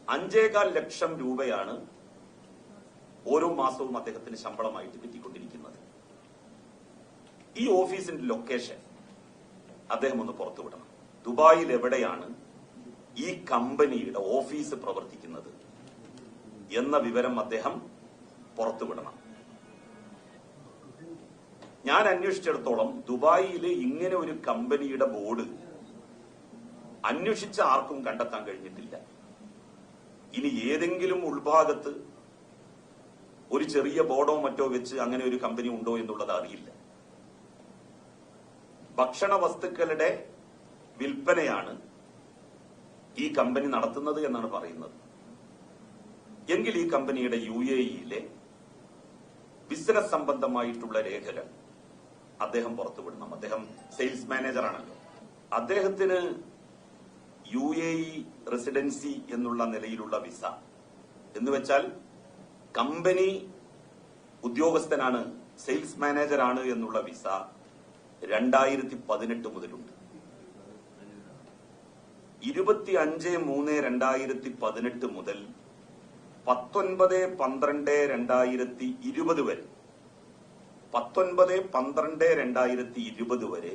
5.25 ലക്ഷം രൂപയാണ് ഓരോ മാസവും അദ്ദേഹത്തിന് ശമ്പളമായിട്ട് കിട്ടിക്കൊണ്ടിരിക്കുന്നത്. ഈ ഓഫീസിന്റെ ലൊക്കേഷൻ അദ്ദേഹം ഒന്ന് പുറത്തുവിടണം. ദുബായിൽ എവിടെയാണ് ഈ കമ്പനിയുടെ ഓഫീസ് പ്രവർത്തിക്കുന്നത് എന്ന വിവരം അദ്ദേഹം പുറത്തുവിടണം. ഞാൻ അന്വേഷിച്ചിടത്തോളം ദുബായിൽ ഇങ്ങനെ ഒരു കമ്പനിയുടെ ബോർഡ് അന്വേഷിച്ച ആർക്കും കണ്ടെത്താൻ കഴിഞ്ഞിട്ടില്ല. ഇനി ഏതെങ്കിലും ഉൾഭാഗത്ത് ഒരു ചെറിയ ബോർഡോ മറ്റോ വെച്ച് അങ്ങനെ ഒരു കമ്പനി ഉണ്ടോ എന്നുള്ളത് അറിയില്ല. ഭക്ഷണ വസ്തുക്കളുടെ വിൽപ്പനയാണ് ഈ കമ്പനി നടത്തുന്നത് എന്നാണ് പറയുന്നത്. എങ്കിൽ ഈ കമ്പനിയുടെ UAE-യിലെ ബിസിനസ് സംബന്ധമായിട്ടുള്ള രേഖകൾ അദ്ദേഹം പുറത്തുവിടണം. അദ്ദേഹം സെയിൽസ് മാനേജറാണല്ലോ. അദ്ദേഹത്തിന് UAE റെസിഡൻസി എന്നുള്ള നിലയിലുള്ള വിസ എന്ന് വെച്ചാൽ കമ്പനി ഉദ്യോഗസ്ഥനാണ്, സെയിൽസ് മാനേജറാണ് എന്നുള്ള വിസ 2018 മുതലുണ്ട്. 25/3/2018 മുതൽ 19/12/2020 വരെ 19/12/2020 വരെ